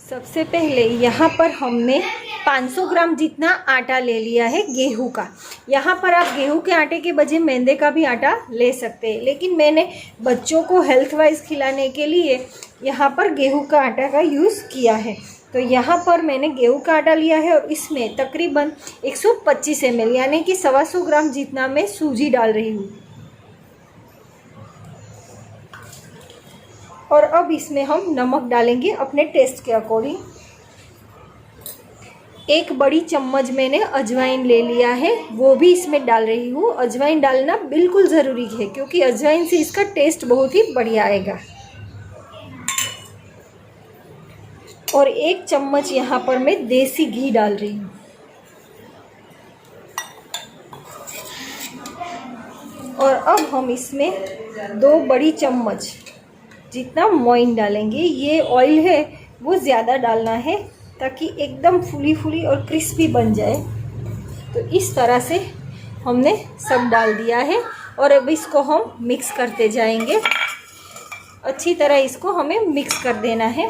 सबसे पहले यहाँ पर हमने 500 ग्राम जितना आटा ले लिया है गेहूं का। यहाँ पर आप गेहूं के आटे के बजाय मैदे का भी आटा ले सकते हैं, लेकिन मैंने बच्चों को हेल्थ वाइज खिलाने के लिए यहाँ पर गेहूं का आटा का यूज़ किया है। तो यहाँ पर मैंने गेहूं का आटा लिया है और इसमें तकरीबन 125 ml यानी कि 125 ग्राम जितना मैं सूजी डाल रही हूँ। और अब इसमें हम नमक डालेंगे अपने टेस्ट के अकॉर्डिंग। 1 बड़ी चम्मच मैंने अजवाइन ले लिया है, वो भी इसमें डाल रही हूँ। अजवाइन डालना बिल्कुल ज़रूरी है क्योंकि अजवाइन से इसका टेस्ट बहुत ही बढ़िया आएगा। और 1 चम्मच यहाँ पर मैं देसी घी डाल रही हूँ। और अब हम इसमें 2 बड़ी चम्मच जितना मोइन डालेंगे। ये ऑयल है वो ज़्यादा डालना है ताकि एकदम फूली और क्रिस्पी बन जाए। तो इस तरह से हमने सब डाल दिया है और अब इसको हम मिक्स करते जाएंगे। अच्छी तरह इसको हमें मिक्स कर देना है।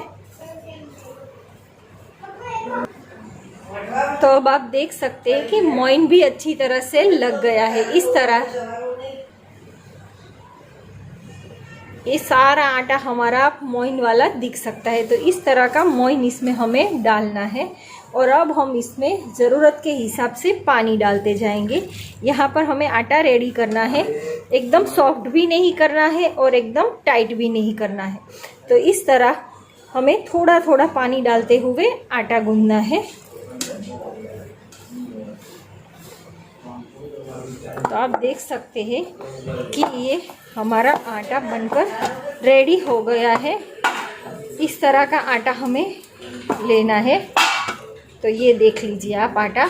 तो अब आप देख सकते हैं कि मोइन भी अच्छी तरह से लग गया है। इस तरह ये सारा आटा हमारा मोइन वाला दिख सकता है। तो इस तरह का मोइन इसमें हमें डालना है। और अब हम इसमें ज़रूरत के हिसाब से पानी डालते जाएंगे। यहाँ पर हमें आटा रेडी करना है, एकदम सॉफ्ट भी नहीं करना है और एकदम टाइट भी नहीं करना है। तो इस तरह हमें थोड़ा थोड़ा पानी डालते हुए आटा गूंथना है। तो आप देख सकते हैं कि ये हमारा आटा बनकर रेडी हो गया है। इस तरह का आटा हमें लेना है। तो ये देख लीजिए आप, आटा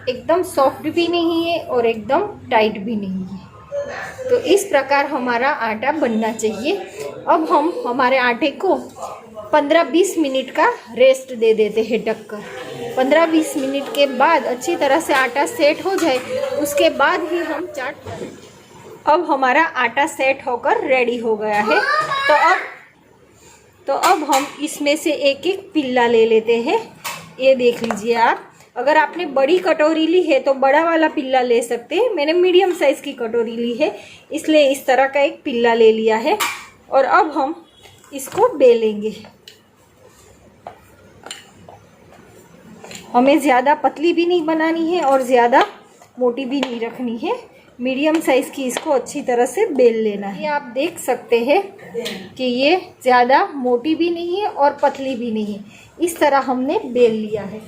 एकदम सॉफ्ट भी नहीं है और एकदम टाइट भी नहीं है। तो इस प्रकार हमारा आटा बनना चाहिए। अब हम हमारे आटे को 15-20 मिनट का रेस्ट दे देते हैं ढककर। 15-20 मिनट के बाद अच्छी तरह से आटा सेट हो जाए, उसके बाद ही हम चाट करें। अब हमारा आटा सेट होकर रेडी हो गया है। तो अब हम इसमें से एक एक पिल्ला ले लेते हैं। ये देख लीजिए आप, अगर आपने बड़ी कटोरी ली है तो बड़ा वाला पिल्ला ले सकते हैं। मैंने मीडियम साइज़ की कटोरी ली है, इसलिए इस तरह का एक पिल्ला ले लिया है। और अब हम इसको बेलेंगे। हमें ज़्यादा पतली भी नहीं बनानी है और ज़्यादा मोटी भी नहीं रखनी है। मीडियम साइज़ की इसको अच्छी तरह से बेल लेना है। ये आप देख सकते हैं कि ये ज़्यादा मोटी भी नहीं है और पतली भी नहीं है। इस तरह हमने बेल लिया है।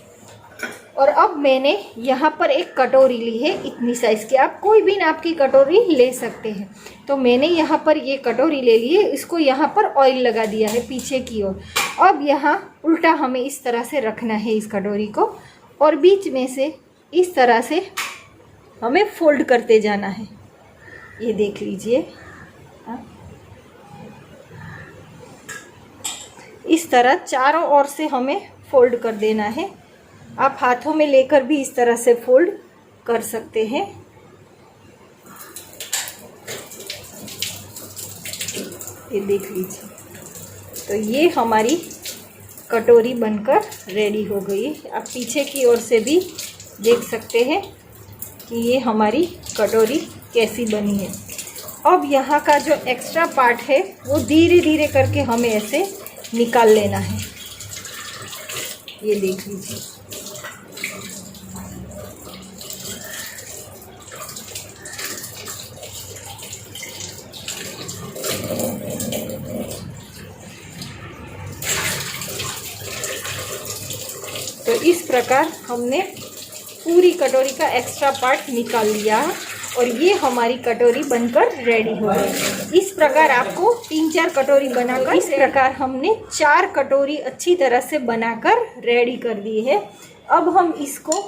और अब मैंने यहाँ पर एक कटोरी ली है इतनी साइज़ की। आप कोई भी नाप की कटोरी ले सकते हैं। तो मैंने यहाँ पर ये कटोरी ले ली है, इसको यहाँ पर ऑयल लगा दिया है पीछे की ओर। अब यहाँ उल्टा हमें इस तरह से रखना है इस कटोरी को, और बीच में से इस तरह से हमें फोल्ड करते जाना है। ये देख लीजिए, इस तरह चारों ओर से हमें फोल्ड कर देना है। आप हाथों में लेकर भी इस तरह से फोल्ड कर सकते हैं। ये देख लीजिए। तो ये हमारी कटोरी बनकर रेडी हो गई। आप पीछे की ओर से भी देख सकते हैं कि ये हमारी कटोरी कैसी बनी है। अब यहाँ का जो एक्स्ट्रा पार्ट है वो धीरे धीरे करके हमें ऐसे निकाल लेना है। ये देख लीजिए। तो इस प्रकार हमने पूरी कटोरी का एक्स्ट्रा पार्ट निकाल लिया और ये हमारी कटोरी बनकर रेडी हो गई। इस प्रकार आपको 3-4 कटोरी बनाकर, इस प्रकार हमने 4 कटोरी अच्छी तरह से बनाकर रेडी कर दी है। अब हम इसको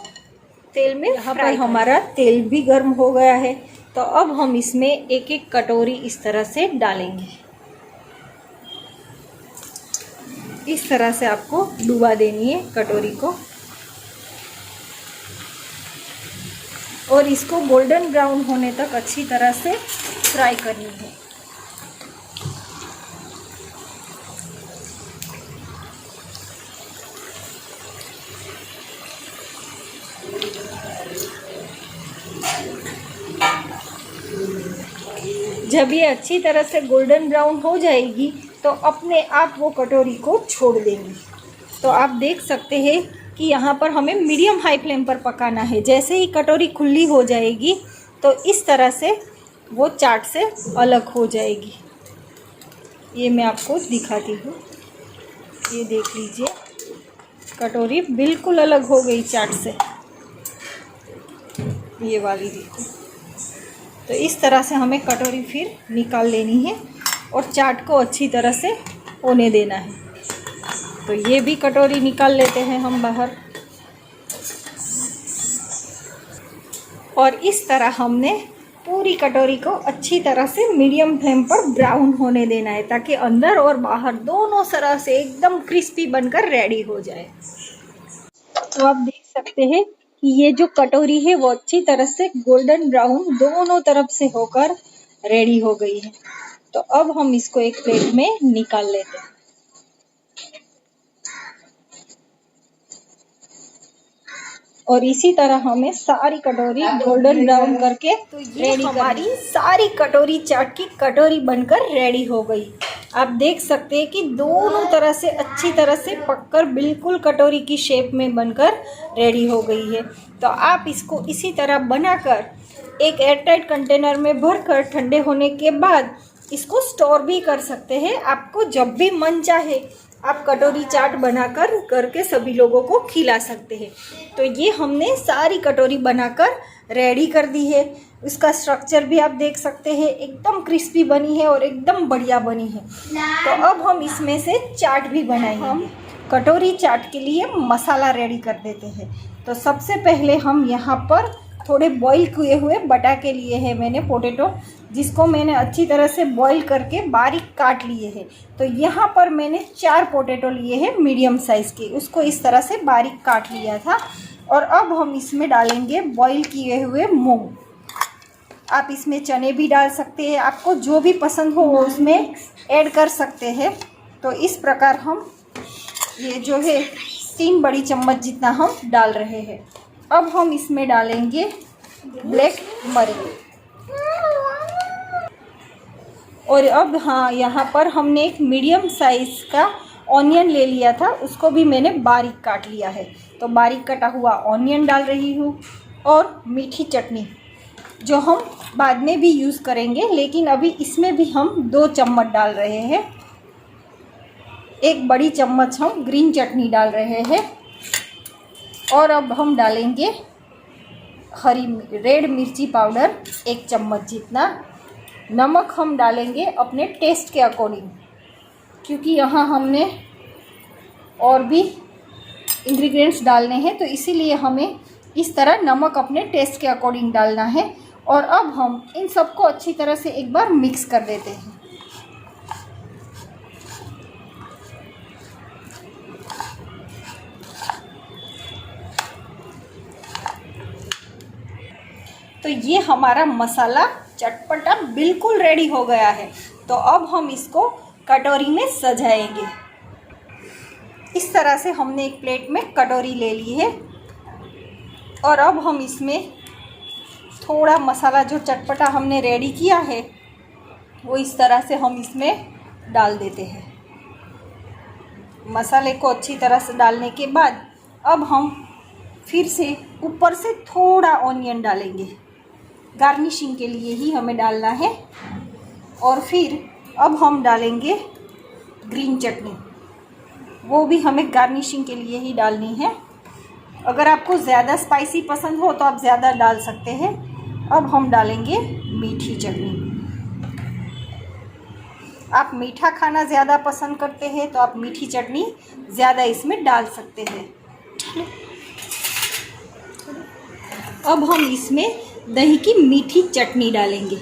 तेल में, यहाँ पर हमारा तेल भी गर्म हो गया है। तो अब हम इसमें एक एक कटोरी इस तरह से डालेंगे। इस तरह से आपको डुबा देनी है कटोरी को और इसको गोल्डन ब्राउन होने तक अच्छी तरह से फ्राई करनी है। जब ये अच्छी तरह से गोल्डन ब्राउन हो जाएगी तो अपने आप वो कटोरी को छोड़ देंगी। तो आप देख सकते हैं कि यहाँ पर हमें मीडियम हाई फ्लेम पर पकाना है। जैसे ही कटोरी खुली हो जाएगी तो इस तरह से वो चाट से अलग हो जाएगी। ये मैं आपको दिखाती हूँ, ये देख लीजिए, कटोरी बिल्कुल अलग हो गई चाट से। ये वाली देखो। तो इस तरह से हमें कटोरी फिर निकाल लेनी है और चाट को अच्छी तरह से होने देना है। तो ये भी कटोरी निकाल लेते हैं हम बाहर। और इस तरह हमने पूरी कटोरी को अच्छी तरह से मीडियम फ्लेम पर ब्राउन होने देना है, ताकि अंदर और बाहर दोनों तरह से एकदम क्रिस्पी बनकर रेडी हो जाए। तो आप देख सकते हैं कि ये जो कटोरी है वो अच्छी तरह से गोल्डन ब्राउन दोनों तरफ से होकर रेडी हो गई है। तो अब हम इसको एक प्लेट में निकाल लेते हैं। और इसी तरह हमें सारी कटोरी गोल्डन ब्राउन करके तो ये हमारी सारी कटोरी चाट की कटोरी बनकर रेडी हो गई। आप देख सकते हैं कि दोनों तरह से अच्छी तरह से पककर बिल्कुल कटोरी की शेप में बनकर रेडी हो गई है। तो आप इसको इसी तरह बनाकर एक एयरटाइट कंटेनर में भरकर ठंडे होने के बाद इसको स्टोर भी कर सकते हैं। आपको जब भी मन चाहे आप कटोरी चाट बनाकर करके सभी लोगों को खिला सकते हैं। तो ये हमने सारी कटोरी बनाकर रेडी कर दी है। इसका स्ट्रक्चर भी आप देख सकते हैं, एकदम क्रिस्पी बनी है और एकदम बढ़िया बनी है। तो अब हम इसमें से चाट भी बनाएंगे। हम कटोरी चाट के लिए मसाला रेडी कर देते हैं। तो सबसे पहले हम यहाँ पर थोड़े बॉईल किए हुए बटाके लिए हैं मैंने, पोटैटो, जिसको मैंने अच्छी तरह से बॉईल करके बारीक काट लिए हैं। तो यहाँ पर मैंने 4 पोटैटो लिए हैं मीडियम साइज़ के, उसको इस तरह से बारीक काट लिया था। और अब हम इसमें डालेंगे बॉईल किए हुए मूंग। आप इसमें चने भी डाल सकते हैं, आपको जो भी पसंद हो वो उसमें ऐड कर सकते हैं। तो इस प्रकार हम ये जो है 3 बड़ी चम्मच जितना हम डाल रहे हैं। अब हम इसमें डालेंगे ब्लैक मरी। और अब हाँ, यहाँ पर हमने एक मीडियम साइज़ का ऑनियन ले लिया था, उसको भी मैंने बारीक काट लिया है। तो बारीक कटा हुआ ऑनियन डाल रही हूँ। और मीठी चटनी जो हम बाद में भी यूज़ करेंगे, लेकिन अभी इसमें भी हम 2 चम्मच डाल रहे हैं। 1 बड़ी चम्मच हम ग्रीन चटनी डाल रहे हैं। और अब हम डालेंगे रेड मिर्ची पाउडर 1 चम्मच जितना। नमक हम डालेंगे अपने टेस्ट के अकॉर्डिंग, क्योंकि यहाँ हमने और भी इंग्रेडिएंट्स डालने हैं, तो इसीलिए हमें इस तरह नमक अपने टेस्ट के अकॉर्डिंग डालना है। और अब हम इन सबको अच्छी तरह से एक बार मिक्स कर देते हैं। तो ये हमारा मसाला चटपटा बिल्कुल रेडी हो गया है। तो अब हम इसको कटोरी में सजाएंगे। इस तरह से हमने एक प्लेट में कटोरी ले ली है। और अब हम इसमें थोड़ा मसाला जो चटपटा हमने रेडी किया है वो इस तरह से हम इसमें डाल देते हैं। मसाले को अच्छी तरह से डालने के बाद अब हम फिर से ऊपर से थोड़ा ऑनियन डालेंगे, गार्निशिंग के लिए ही हमें डालना है। और फिर अब हम डालेंगे ग्रीन चटनी, वो भी हमें गार्निशिंग के लिए ही डालनी है। अगर आपको ज़्यादा स्पाइसी पसंद हो तो आप ज़्यादा डाल सकते हैं। अब हम डालेंगे मीठी चटनी। आप मीठा खाना ज़्यादा पसंद करते हैं तो आप मीठी चटनी ज़्यादा इसमें डाल सकते हैं। अब हम इसमें दही की मीठी चटनी डालेंगे।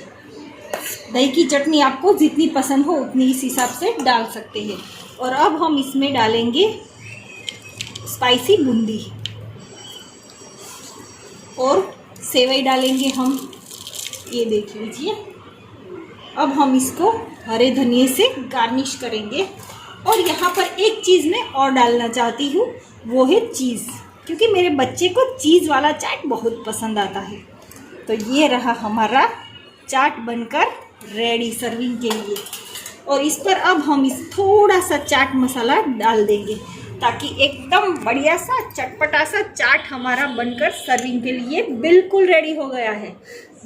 दही की चटनी आपको जितनी पसंद हो उतनी इस हिसाब से डाल सकते हैं। और अब हम इसमें डालेंगे स्पाइसी बूंदी और सेवई डालेंगे हम, ये देख लीजिए। अब हम इसको हरे धनिए से गार्निश करेंगे। और यहाँ पर एक चीज़ मैं और डालना चाहती हूँ, वो है चीज़, क्योंकि मेरे बच्चे को चीज़ वाला चाट बहुत पसंद आता है। तो ये रहा हमारा चाट बनकर रेडी सर्विंग के लिए। और इस पर अब हम थोड़ा सा चाट मसाला डाल देंगे ताकि एकदम बढ़िया सा चटपटा सा चाट हमारा बनकर सर्विंग के लिए बिल्कुल रेडी हो गया है।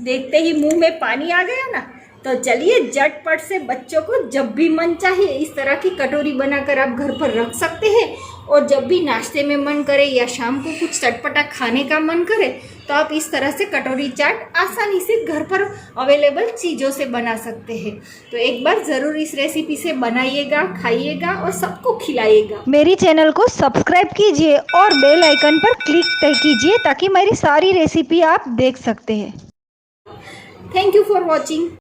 देखते ही मुंह में पानी आ गया ना, तो चलिए झटपट से बच्चों को जब भी मन चाहिए इस तरह की कटोरी बनाकर आप घर पर रख सकते हैं। और जब भी नाश्ते में मन करे या शाम को कुछ चटपटा खाने का मन करे तो आप इस तरह से कटोरी चाट आसानी से घर पर अवेलेबल चीज़ों से बना सकते हैं। तो एक बार ज़रूर इस रेसिपी से बनाइएगा, खाइएगा और सबको खिलाइएगा। मेरी चैनल को सब्सक्राइब कीजिए और बेल आइकन पर क्लिक कीजिए ताकि मेरी सारी रेसिपी आप देख सकते हैं। Thank you for watching.